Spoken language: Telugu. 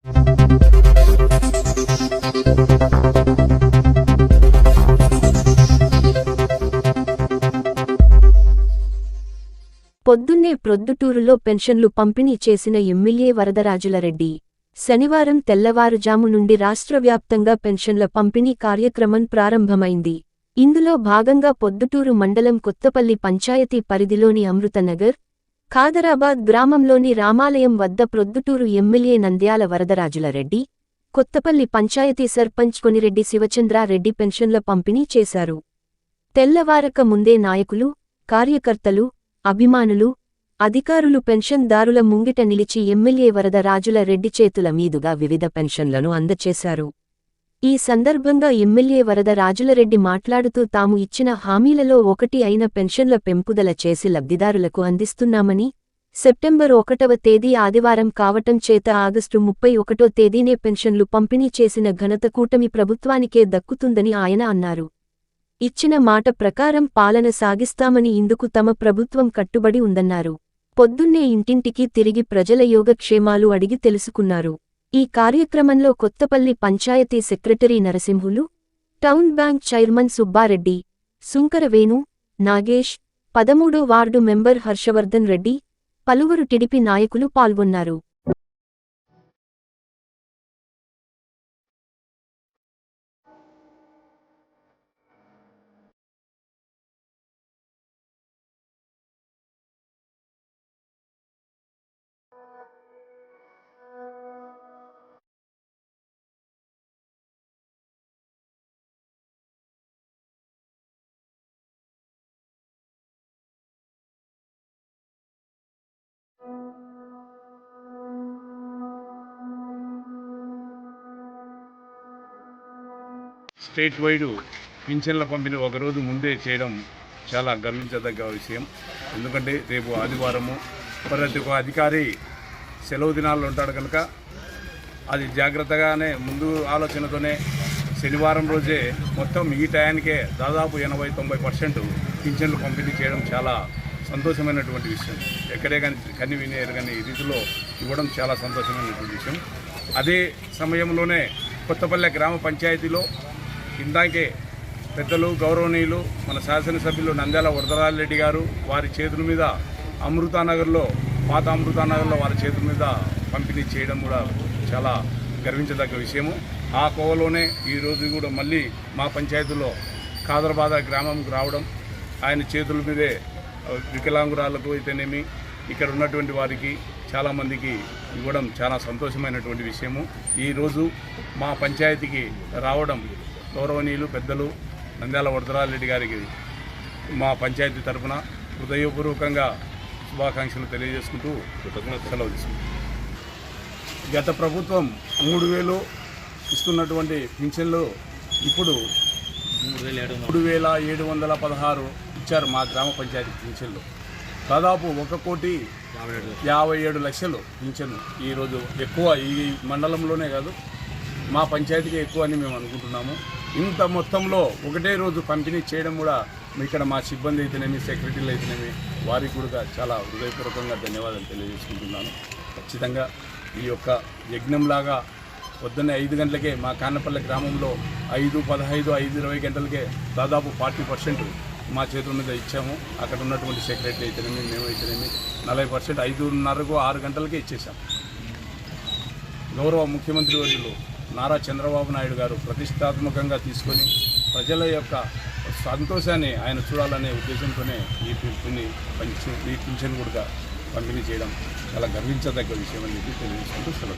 పొద్దున్నే ప్రొద్దుటూరులో పెన్షన్లు పంపిణీ చేసిన ఎమ్మెల్యే వరదరాజులరెడ్డి శనివారం తెల్లవారుజాము నుండి రాష్ట్రవ్యాప్తంగా పెన్షన్ల పంపిణీ కార్యక్రమం ప్రారంభమైంది. ఇందులో భాగంగా పొద్దుటూరు మండలం కొత్తపల్లి పంచాయతీ పరిధిలోని అమృతనగర్, ఖాదరాబాద్ గ్రామంలోని రామాలయం వద్ద ప్రొద్దుటూరు ఎమ్మెల్యే నంద్యాల వరదరాజులరెడ్డి, కొత్తపల్లి పంచాయతీ సర్పంచ్ కొనిరెడ్డి శివచంద్రారెడ్డి పెన్షన్ల పంపిణీ చేశారు. తెల్లవారక ముందే నాయకులు, కార్యకర్తలు, అభిమానులు, అధికారులు పెన్షన్దారుల ముంగిట నిలిచి ఎమ్మెల్యే వరదరాజులరెడ్డి చేతుల మీదుగా వివిధ పెన్షన్లను అందచేశారు. ఈ సందర్భంగా ఎమ్మెల్యే వరదరాజులరెడ్డి మాట్లాడుతూ తాము ఇచ్చిన హామీలలో ఒకటి అయిన పెన్షన్ల పెంపుదల చేసి లబ్ధిదారులకు అందిస్తున్నామని, సెప్టెంబర్ 1వ తేదీ ఆదివారం కావటం చేత ఆగస్టు 31వ తేదీనే పెన్షన్లు పంపిణీ చేసిన ఘనత కూటమి ప్రభుత్వానికే దక్కుతుందని ఆయన అన్నారు. ఇచ్చిన మాట ప్రకారం పాలన సాగిస్తామని, ఇందుకు తమ ప్రభుత్వం కట్టుబడి ఉందన్నారు. పొద్దున్నే ఇంటింటికి తిరిగి ప్రజల యోగక్షేమాలు అడిగి తెలుసుకున్నారు. ఈ కార్యక్రమంలో Kothapalli panchayat secretary Narasimhulu, town bank chairman Subbareddy, Sunkara Venu, Nagesh, 13వ వార్డు మెంబర్ హర్షవర్ధన్ రెడ్డి, పలువురు టిడిపి నాయకులు పాల్గొన్నారు. స్టేట్ వైడ్ పింఛన్ల పంపిణీ ఒకరోజు ముందే చేయడం చాలా గర్వించదగ్గ విషయం. ఎందుకంటే రేపు ఆదివారము, ప్రతి ఒక్క అధికారి సెలవు దినాల్లో ఉంటాడు కనుక అది జాగ్రత్తగానే ముందు ఆలోచనతోనే శనివారం రోజే మొత్తం ఈ టయానికే దాదాపు 80-90% పింఛన్లు పంపిణీ చేయడం చాలా సంతోషమైనటువంటి విషయం. ఎక్కడే కానీ కన్ని విని ఎరగని రీతిలో ఇవ్వడం చాలా సంతోషమైనటువంటి విషయం. అదే సమయంలోనే కొత్తపల్లె గ్రామ పంచాయతీలో ఇందాకే పెద్దలు గౌరవనీయులు మన శాసనసభ్యులు నంద్యాల వరదరాజులరెడ్డి గారు వారి చేతుల మీద అమృతానగర్లో, పాత అమృతానగర్లో వారి చేతుల మీద పంపిణీ చేయడం కూడా చాలా గర్వించదగ్గ విషయము. ఆ కోవలోనే ఈరోజు కూడా మళ్ళీ మా పంచాయతీలో ఖాదరాబాద్ గ్రామంకు రావడం, ఆయన చేతుల మీదే వికలాంగురాలకు అయితేనేమి ఇక్కడ ఉన్నటువంటి వారికి చాలామందికి ఇవ్వడం చాలా సంతోషమైనటువంటి విషయము. ఈరోజు మా పంచాయతీకి రావడం గౌరవనీయులు పెద్దలు నంద్యాల వరదరాజులరెడ్డి గారికి మా పంచాయతీ తరఫున హృదయపూర్వకంగా శుభాకాంక్షలు తెలియజేసుకుంటూ సెలవు తీసుకుంటాం. గత ప్రభుత్వం 3,000 ఇస్తున్నటువంటి పింఛన్లు ఇప్పుడు 3,716 ఇచ్చారు మా గ్రామ పంచాయతీ పింఛన్లు. దాదాపు 1,57,00,000 పింఛను ఈరోజు ఎక్కువ ఈ మండలంలోనే కాదు మా పంచాయతీకి ఎక్కువ అని మేము అనుకుంటున్నాము. ఇంత మొత్తంలో ఒకటే రోజు పంపిణీ చేయడం కూడా ఇక్కడ మా సిబ్బంది అయితేనేమి, సెక్రటరీలు అయితేనేమి వారికి కూడా చాలా హృదయపూర్వకంగా ధన్యవాదాలు తెలియజేసుకుంటున్నాను. ఖచ్చితంగా ఈ యొక్క యజ్ఞంలాగా పొద్దున్నే 5 గంటలకే మా కాన్నపల్లె గ్రామంలో 5:15, 5:20 గంటలకే దాదాపు 40% మా చేతుల మీద ఇచ్చాము. అక్కడ ఉన్నటువంటి సెక్రటరీ అయితేనేమి, మేము అయితేనేమి 40%, 5:30కు 6 గంటలకే ఇచ్చేసాం. గౌరవ ముఖ్యమంత్రి వర్యులు నారా చంద్రబాబు నాయుడు గారు ప్రతిష్టాత్మకంగా తీసుకొని ప్రజల యొక్క సంతోషాన్ని ఆయన చూడాలనే ఉద్దేశంతోనే ఈ పింఛన్ కూడా పంపిణీ చేయడం చాలా గర్వించదగ్గ విషయం అని తెలియజేసుకుంటూ సెలవు.